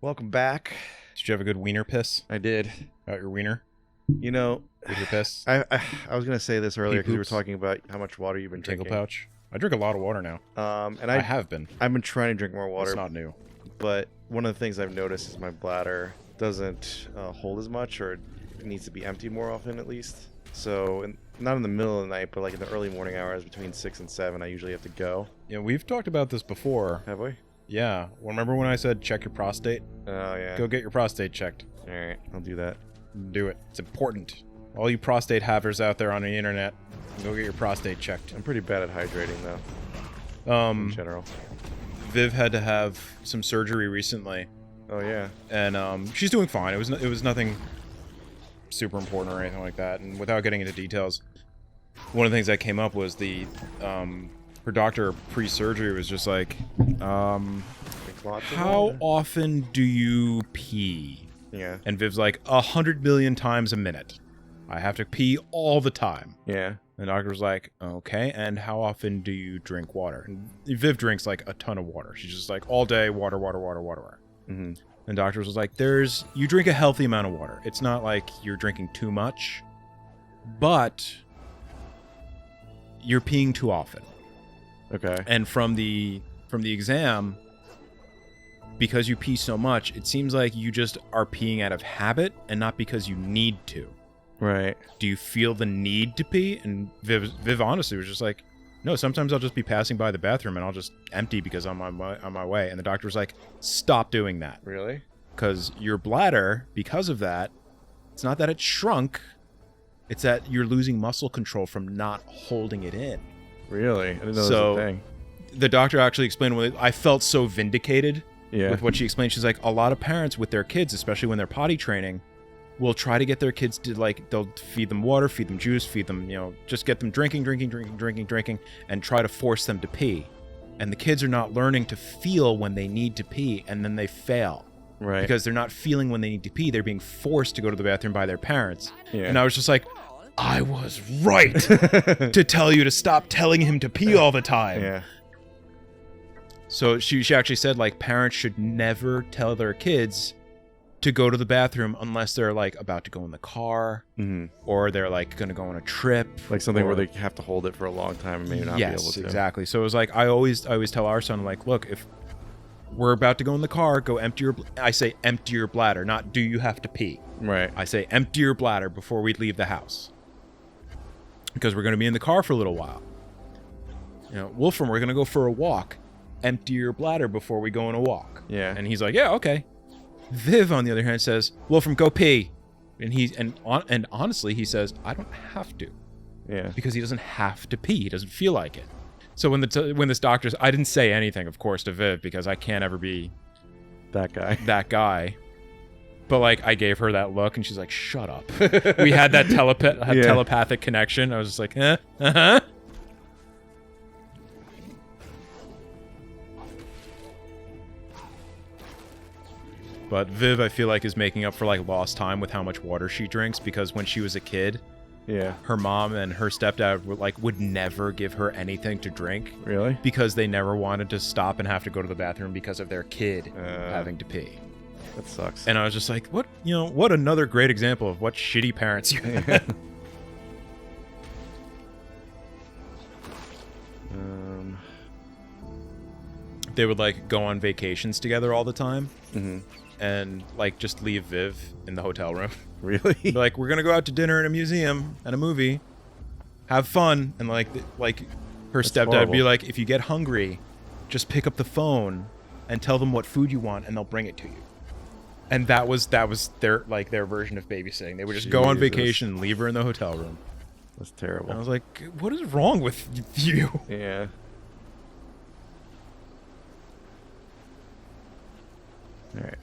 Welcome back. Did you have a good wiener piss I did. out your wiener You know, with your piss? I was gonna say this earlier because we were poops? talking about how much water you've been Tingle drinking. pouch? I drink a lot of water now. And I have been. I've been trying to drink more water, It's not new. but one of the things I've noticed is my bladder doesn't hold as much, or it needs to be empty more often, at least. So, not in the middle of the night, but like in the early morning hours between 6 and 7, I usually have to go. Yeah, we've talked about this before. Have we? Yeah. Well, remember when I said check your prostate? Oh yeah. Go get your prostate checked. All right, I'll do that. Do it. It's important. All you prostate havers out there on the internet, go get your prostate checked. I'm pretty bad at hydrating though, in Um, general. Viv had to have some surgery recently, Oh yeah. and she's doing fine. It was nothing super important or anything like that. And without getting into details, one of the things that came up was her doctor pre-surgery was just like, Drinks lots of how water. often do you pee? Yeah. And Viv's like, 100 million times a minute. I have to pee all the time. Yeah. And the doctor was like, okay, and how often do you drink water? And Viv drinks like a ton of water. She's just like all day, water, water, water, water, water. Mm-hmm. And the doctor was like, you drink a healthy amount of water. It's not like you're drinking too much, but you're peeing too often. Okay. And from the exam, because you pee so much, it seems like you just are peeing out of habit and not because you need to. Right. Do you feel the need to pee? And Viv honestly was just like, no, sometimes I'll just be passing by the bathroom and I'll just empty because I'm on my way. And the doctor was like, stop doing that. Really? Because your bladder, because of that, it's not that it shrunk, it's that you're losing muscle control from not holding it in. Really? I didn't know So- that was a thing. The doctor actually explained, I felt so vindicated Yeah. with what she explained. She's like, a lot of parents with their kids, especially when they're potty training, will try to get their kids to, like, they'll feed them water, feed them juice, feed them, just get them drinking, and try to force them to pee. And the kids are not learning to feel when they need to pee, and then they fail. Right. Because they're not feeling when they need to pee. They're being forced to go to the bathroom by their parents. Yeah. And I was just like, I was right to tell you to stop telling him to pee all the time. Yeah. So she actually said, like, parents should never tell their kids to go to the bathroom unless they're, like, about to go in the car Mm-hmm. or they're, like, going to go on a trip. Like something where or- they have to hold it for a long time and maybe not be able Yes, to. exactly. So it was like, I always tell our son, like, look, if we're about to go in the car, go empty I say empty your bladder, not do you have to pee. Right. I say empty your bladder before we leave the house. Because we're going to be in the car for a little while. Wolfram, we're going to go for a walk. Empty your bladder before we go on a walk. Yeah. And he's like, yeah, okay. Viv, on the other hand, says, Wolfram, go pee. And honestly, he says, I don't have to. Yeah. Because he doesn't have to pee. He doesn't feel like it. So when this doctor's... I didn't say anything, of course, to Viv, because I can't ever be That guy. that guy. But, like, I gave her that look, and she's like, shut up. We had that telepathic connection. I was just like, uh-huh. But Viv, I feel like, is making up for, like, lost time with how much water she drinks, because when she was a kid, Yeah. her mom and her stepdad would never give her anything to drink Really? because they never wanted to stop and have to go to the bathroom because of their kid having to pee. That sucks. And I was just like, what another great example of what shitty parents you had. They would, like, go on vacations together all the time Mhm. and, like, just leave Viv in the hotel room. Really? Be like, we're gonna go out to dinner and a museum and a movie, have fun, and like her That's stepdad would be horrible. like, if you get hungry, just pick up the phone and tell them what food you want, and they'll bring it to you. And that was their version of babysitting. They would just go on Jesus. vacation and leave her in the hotel room. That's And I terrible. was like, what is wrong with you? Yeah. All right.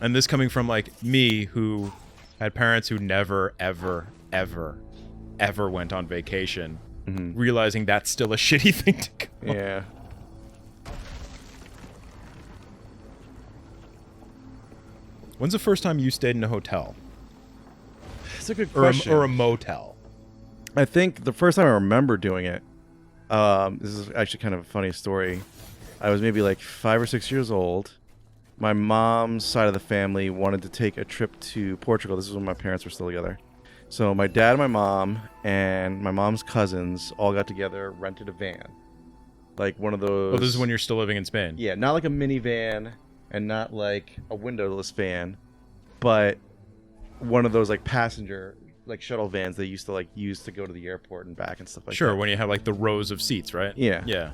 And this coming from, like, me, who had parents who never, ever, ever, ever went on vacation, Mhm. realizing that's still a shitty thing to go. Yeah. When's the first time you stayed in a hotel? It's a good Or question. a motel? I think the first time I remember doing it, this is actually kind of a funny story. I was maybe like 5 or 6 years old. my mom's side of the family wanted to take a trip to Portugal. This is when my parents were still together. So my dad, my mom, and my mom's cousins all got together, rented a van. Like one of those... Oh, this is when you're still living in Spain. Yeah, not like a minivan and not like a windowless van, but one of those like passenger, like shuttle vans they used to like use to go to the airport and back and stuff like that. Sure, when you have like the rows of seats, right? Yeah. Yeah.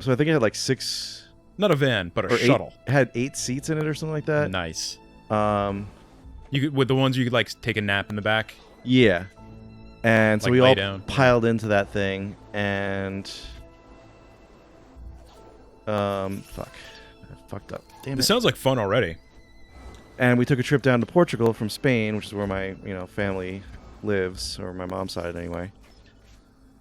So I think it had like 6... Not a van, but a or shuttle. It had 8 seats in it or something like that. Nice. You could, with the ones you could like take a nap in the back. Yeah. And so like we lay all down. piled into that thing and fuck. I fucked up. Damn This it. sounds like fun already. And we took a trip down to Portugal from Spain, which is where my, family lives, or my mom's side anyway.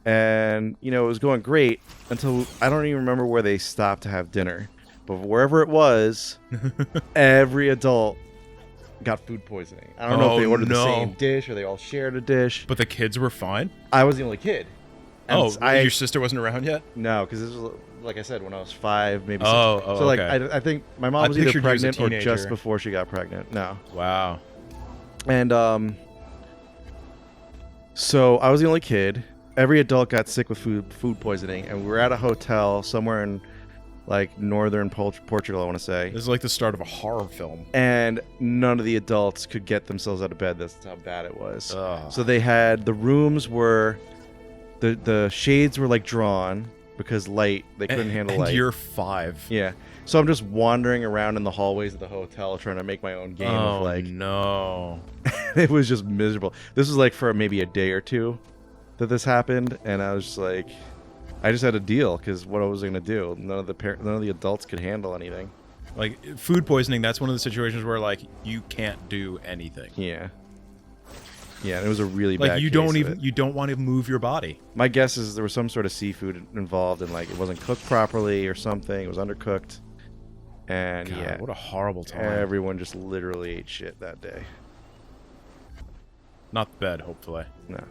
And, it was going great until I don't even remember where they stopped to have dinner. But wherever it was, every adult got food poisoning. I don't know if they ordered the same dish or they all shared a dish. But the kids were fine? I was the only kid. And your sister wasn't around yet? No, because this was, like I said, when I was 5, maybe 6. Oh, so, like, okay. I think my mom was either pregnant or teenager. just before she got pregnant. No. Wow. And, so I was the only kid. Every adult got sick with food poisoning, and we were at a hotel somewhere in, like, northern Portugal, I want to say. This is like the start of a horror film. And none of the adults could get themselves out of bed. That's how bad it was. Ugh. So they had, the rooms were, the shades were, like, drawn because light, they couldn't handle light. And you're 5. Yeah. So I'm just wandering around in the hallways of the hotel trying to make my own game of, like... no. It was just miserable. This was, like, for maybe a day or two that this happened, and I was just like, I just had to deal because what I was going to do. None of the adults could handle anything. Like food poisoning, that's one of the situations where like you can't do anything. Yeah. Yeah, and it was a really like bad you case don't of even it. you don't want to move your body. My guess is there was some sort of seafood involved, and like it wasn't cooked properly or something. It was undercooked, and God, yeah, what a horrible time. everyone just literally ate shit that day. Not the bed, hopefully. No.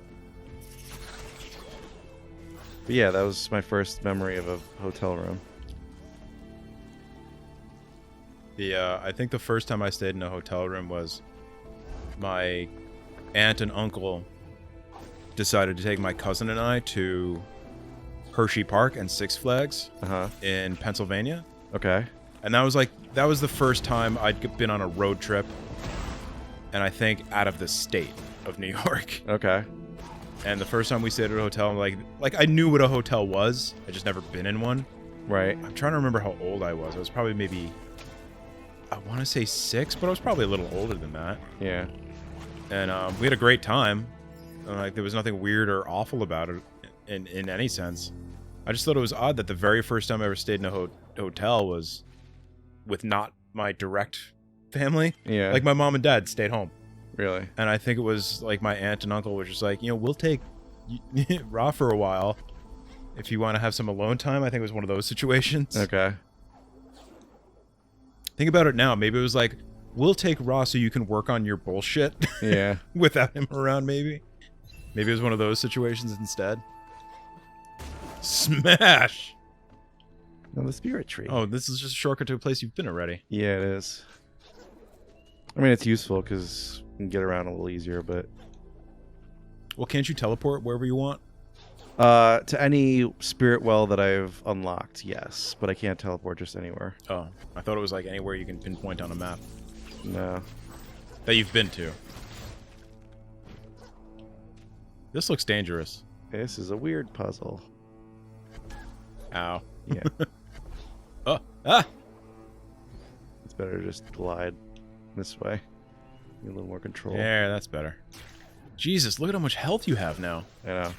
But yeah, that was my first memory of a hotel room. I think the first time I stayed in a hotel room was my aunt and uncle decided to take my cousin and I to Hershey Park and Six Flags in Pennsylvania. Okay. And that was the first time I'd been on a road trip, and I think out of the state of New York. Okay. And the first time we stayed at a hotel, like I knew what a hotel was. I just never been in one. Right. I'm trying to remember how old I was. I was probably maybe, I want to say 6, but I was probably a little older than that. Yeah. And we had a great time. Like there was nothing weird or awful about it in any sense. I just thought it was odd that the very first time I ever stayed in a hotel was with not my direct family. Yeah. Like my mom and dad stayed home. Really? And I think it was like my aunt and uncle were just like, we'll take Ra for a while if you want to have some alone time. I think it was one of those situations. Okay. Think about it now. Maybe it was like, we'll take Ra so you can work on your bullshit. Yeah. Without him around, maybe. Maybe it was one of those situations instead. Smash! No, the spirit tree. Oh, this is just a shortcut to a place you've been already. Yeah, it is. I mean, it's useful because you can get around a little easier, but... Well, can't you teleport wherever you want? To any spirit well that I've unlocked, yes. But I can't teleport just anywhere. Oh, I thought it was like anywhere you can pinpoint on a map. No. That you've been to. This looks dangerous. This is a weird puzzle. Ow. Yeah. Oh, ah! It's better to just glide this way. Get a little more control. Yeah, that's better. Jesus, look at how much health you have now. I know.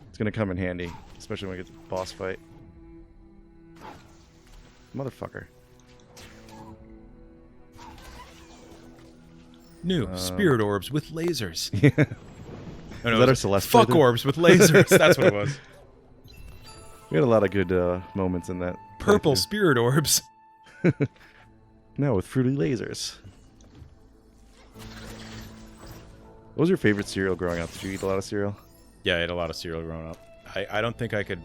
It's going to come in handy, especially when we get to the boss fight. Motherfucker. New spirit orbs with lasers. Yeah. Oh, no, Is that it our was celestial fuck thing? orbs with lasers. That's what it was. We had a lot of good moments in that. Purple playthrough. spirit orbs. No, with fruity lasers. What was your favorite cereal growing up? Did you eat a lot of cereal? Yeah, I ate a lot of cereal growing up. I don't think I could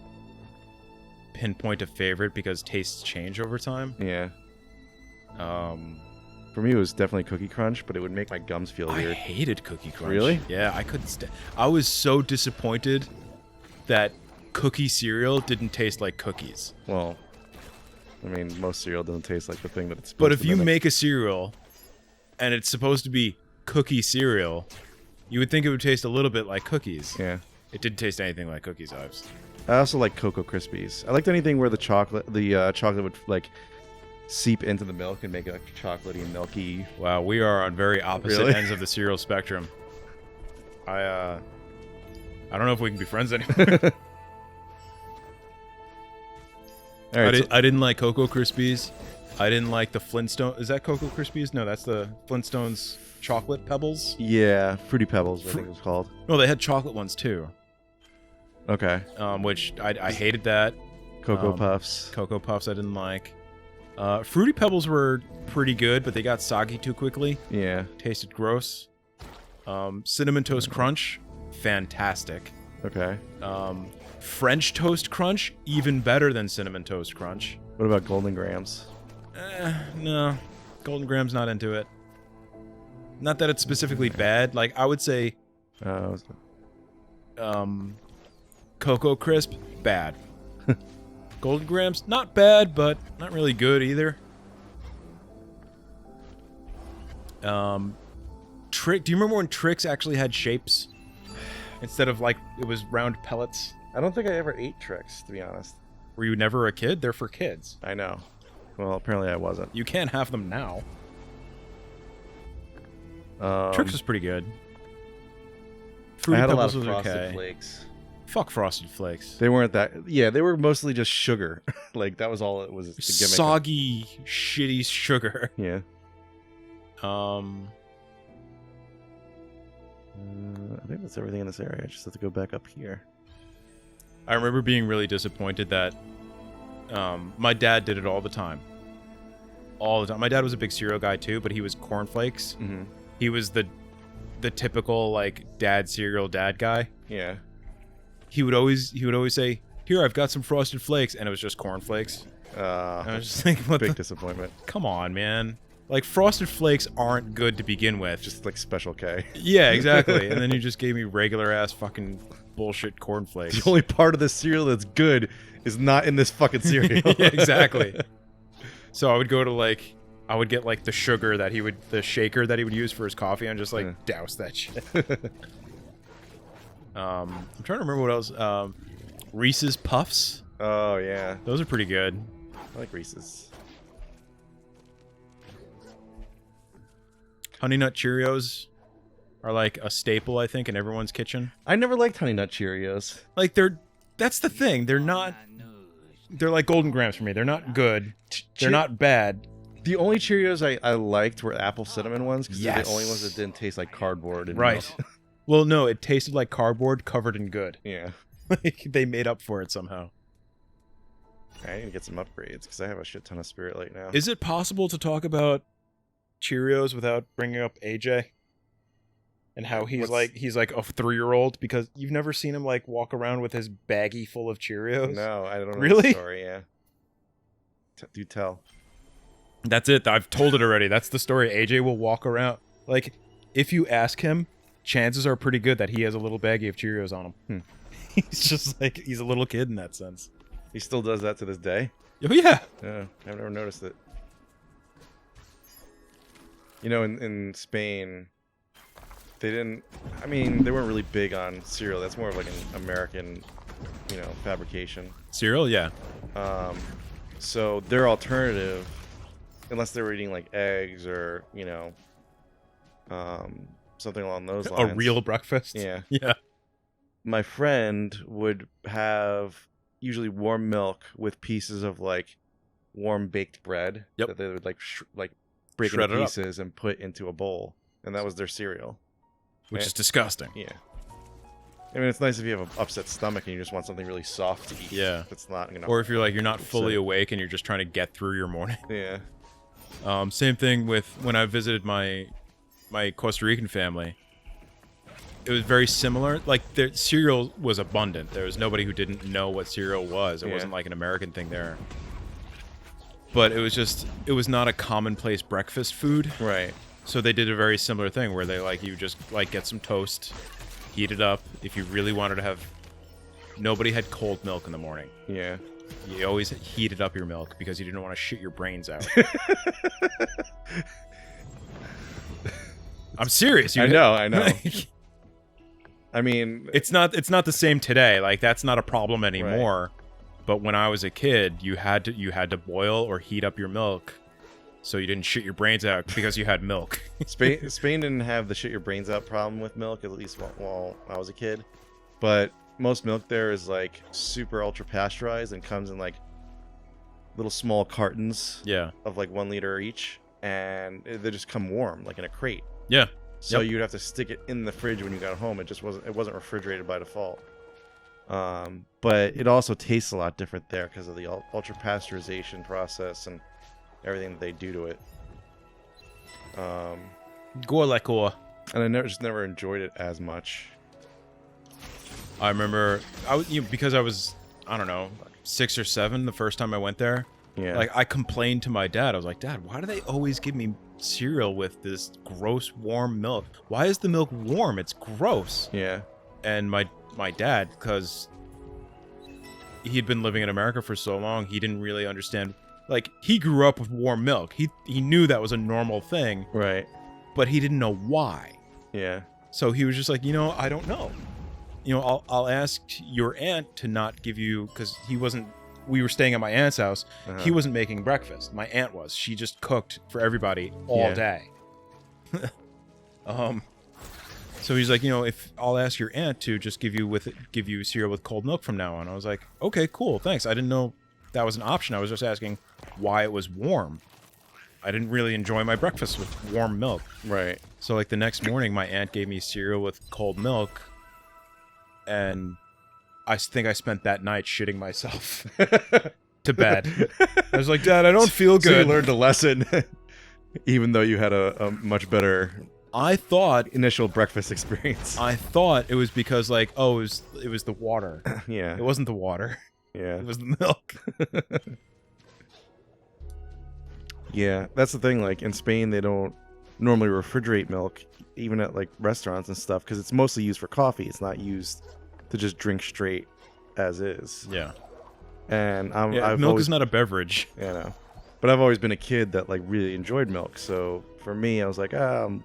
pinpoint a favorite because tastes change over time. Yeah. For me, it was definitely Cookie Crunch, but it would make my gums feel I weird. hated Cookie Crunch. Really? Yeah, I couldn't stand. I was so disappointed that cookie cereal didn't taste like cookies. Well, I mean, most cereal doesn't taste like the thing that it's supposed But to if you mimic. make a cereal and it's supposed to be cookie cereal, you would think it would taste a little bit like cookies. Yeah. It didn't taste anything like cookies, Ives. I also like Cocoa Krispies. I liked anything where the chocolate would like seep into the milk and make it like chocolatey and milky. Wow, we are on very opposite Really? ends of the cereal spectrum. I don't know if we can be friends anymore. All right, I didn't like Cocoa Krispies. I didn't like the Flintstones. Is that Cocoa Krispies? No, that's the Flintstones chocolate pebbles. yeah, Fruity Pebbles, I think it was called. No, they had chocolate ones too. Okay. Which I hated that. Cocoa Puffs. Cocoa Puffs I didn't like. Fruity Pebbles were pretty good, but they got soggy too quickly. Yeah. Tasted gross. Cinnamon Toast Crunch, fantastic. Okay. French Toast Crunch, even better than Cinnamon Toast Crunch. What about Golden Grams? No. Golden Graham's not into it. Not that it's specifically bad. Like, I would say Cocoa Crisp, bad. Golden Grams, not bad, but not really good either. Trick. Do you remember when Trix actually had shapes? Instead of, like, it was round pellets? I don't think I ever ate Trix, to be honest. Were you never a kid? They're for kids. I know. Well, apparently I wasn't. You can't have them now. Trix was pretty good. I Fruity had a lot Pebbles of was Frosted okay. Flakes. Fuck Frosted Flakes. They weren't that... Yeah, they were mostly just sugar. Like, that was all it was. The gimmick. Soggy, shitty sugar. Yeah. I I think that's everything in this area. I just have to go back up here. remember being really disappointed that my dad did it all the time. All the time. My dad was a big cereal guy too, but he was cornflakes. Mm-hmm. He was the typical like dad cereal dad guy. Yeah. He would always say, "Here, I've got some Frosted Flakes," and it was just cornflakes. And I was just thinking, what Big the... disappointment. Come on, man. Like, Frosted Flakes aren't good to begin with. Just like Special K. Yeah, exactly. And then you just gave me regular-ass fucking bullshit cornflakes. The only part of this cereal that's good is not in this fucking cereal. Yeah, exactly. So I would go to, like... I would get, like, the sugar that he would... The shaker that he would use for his coffee and just, like, Yeah. douse that shit. I'm trying to remember what else. Reese's Puffs. Oh, yeah. Those are pretty good. I like Reese's. Honey Nut Cheerios are like a staple, I think, in everyone's kitchen. I never liked Honey Nut Cheerios. Like, that's the thing. They're like Golden Grams for me. They're not good. They're not bad. The only Cheerios I liked were apple cinnamon ones because they're Yes. the only ones that didn't taste like cardboard. And Right. Well, no, it tasted like cardboard covered in good. Yeah. Like, they made up for it somehow. I need to get some upgrades because I have a shit ton of Spirit Light now. Is it possible to talk about Cheerios without bringing up AJ? And how he's like a 3-year-old, because you've never seen him like walk around with his baggie full of Cheerios? No, I don't know Really? the story, yeah. Do tell. That's it. I've told it already. That's the story. AJ will walk around. Like, if you ask him, chances are pretty good that he has a little baggie of Cheerios on him. He's just like, he's a little kid in that sense. He still does that to this day? Oh, yeah. Yeah, I've never noticed it. You know, in Spain, they didn't... I mean, they weren't really big on cereal. That's more of like an American, fabrication. Cereal? Yeah. So their alternative, unless they were eating like eggs or, something along those lines. A real breakfast? Yeah. Yeah. My friend would have usually warm milk with pieces of like warm baked bread that they would like break Shred into it up. pieces and put into a bowl, and that was their cereal. Which Right? is disgusting. Yeah. I mean, it's nice if you have an upset stomach and you just want something really soft to eat. Yeah. It's not, Or if you're like, you're not fully upset. awake and you're just trying to get through your morning. Yeah. Same thing with when I visited my Costa Rican family. It was very similar. Like, their cereal was abundant. There was nobody who didn't know what cereal was. It Yeah. wasn't like an American thing there. but it was not a commonplace breakfast food. Right. So they did a very similar thing where they like you just like get some toast, heat it up. If you really wanted to have, nobody had cold milk in the morning. Yeah. You always heated up your milk because you didn't want to shit your brains out. I'm serious. I know. I mean, it's not the same today. Like that's not a problem anymore. Right. But when I was a kid, you had to boil or heat up your milk so you didn't shit your brains out because you had milk. Spain didn't have the shit your brains out problem with milk, at least while I was a kid. But most milk there is like super ultra pasteurized and comes in like little small cartons of like 1 liter each, and they just come warm like in a crate. Yeah. So you'd have to stick it in the fridge when you got home. It wasn't refrigerated by default. But it also tastes a lot different there because of the ultra pasteurization process and everything that they do to it. And I never enjoyed it as much. I remember because I was, I don't know, 6 or 7 the first time I went there. Yeah. Like I complained to my dad. I was like, Dad, why do they always give me cereal with this gross warm milk? Why is the milk warm? It's gross. Yeah. And my dad, because he'd been living in America for so long, he didn't really understand. Like he grew up with warm milk. He knew that was a normal thing. Right. But he didn't know why. Yeah. So he was just like, I don't know. I'll ask your aunt to not give you, because we were staying at my aunt's house. Uh-huh. He wasn't making breakfast. My aunt was. She just cooked for everybody all day. So he's like, if I'll ask your aunt to just give you cereal with cold milk from now on. I was like, okay, cool, thanks. I didn't know that was an option. I was just asking why it was warm. I didn't really enjoy my breakfast with warm milk. Right. So like the next morning, my aunt gave me cereal with cold milk, and I think I spent that night shitting myself to bed. I was like, Dad, I don't feel good. So you learned a lesson, even though you had a much better initial breakfast experience. I thought it was because like, it was the water. Yeah. It wasn't the water. Yeah. It was the milk. Yeah, that's the thing. Like in Spain, they don't normally refrigerate milk, even at like restaurants and stuff, because it's mostly used for coffee. It's not used to just drink straight as is. Yeah. And milk is not a beverage. Yeah, no. But I've always been a kid that like really enjoyed milk. So for me, I was like, I'm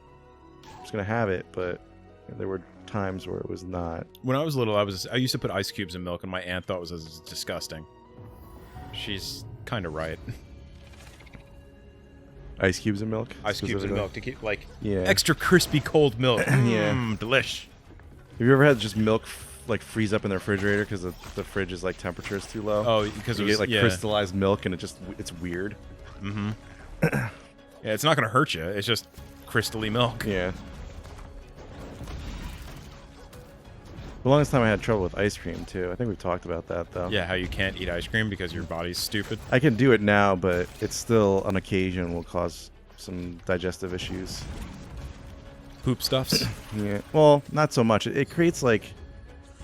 just gonna have it. But there were times where it was not. When I was little, I used to put ice cubes in milk, and my aunt thought it was disgusting. She's kind of right. Ice cubes in milk? Ice cubes in milk to keep like extra crispy cold milk. Delish. Have you ever had just milk like freeze up in the refrigerator because the fridge's like temperature is too low? Oh, because you get like crystallized milk and it's weird. Mm-hmm. Yeah, it's not gonna hurt you. It's just crystally milk. Yeah. The longest time I had trouble with ice cream too. I think we've talked about that though. Yeah, how you can't eat ice cream because your body's stupid. I can do it now, but it still on occasion will cause some digestive issues. Poop stuffs? Yeah. Well, not so much. It creates like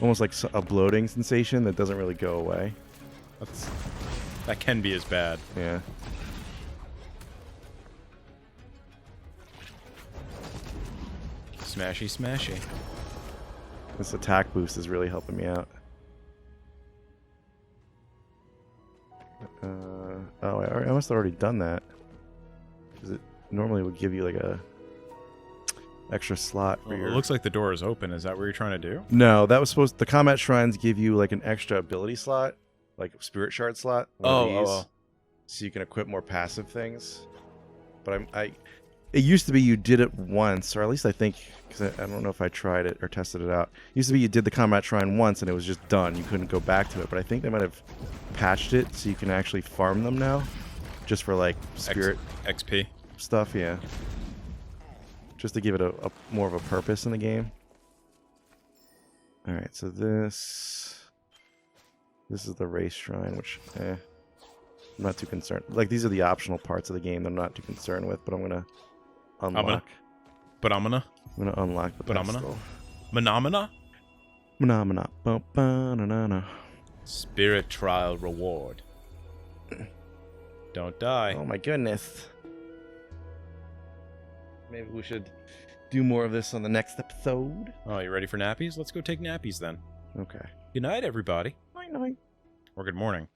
almost like a bloating sensation that doesn't really go away. That can be as bad. Yeah. Smashy, smashy. This attack boost is really helping me out. I must have already done that. Because it normally would give you like a extra slot for your... It looks like the door is open. Is that what you're trying to do? No, that was supposed... The combat shrines give you like an extra ability slot. Like a spirit shard slot. Oh. So you can equip more passive things. But it used to be you did it once, or at least I think, because I don't know if I tried it or tested it out. It used to be you did the combat shrine once and it was just done. You couldn't go back to it. But I think they might have patched it so you can actually farm them now. Just for like spirit XP stuff, yeah. Just to give it a more of a purpose in the game. Alright, so this is the race shrine, which I'm not too concerned. Like, these are the optional parts of the game that I'm not too concerned with, but I'm gonna unlock. I'm gonna unlock the pedestal. Phenomena? Ba-na-na. Spirit trial reward. Don't die. Oh my goodness. Maybe we should do more of this on the next episode. Oh, you ready for nappies? Let's go take nappies then. Okay. Good night, everybody. Night. Or good morning.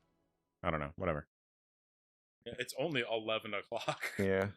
I don't know. Whatever. It's only 11 o'clock. Yeah.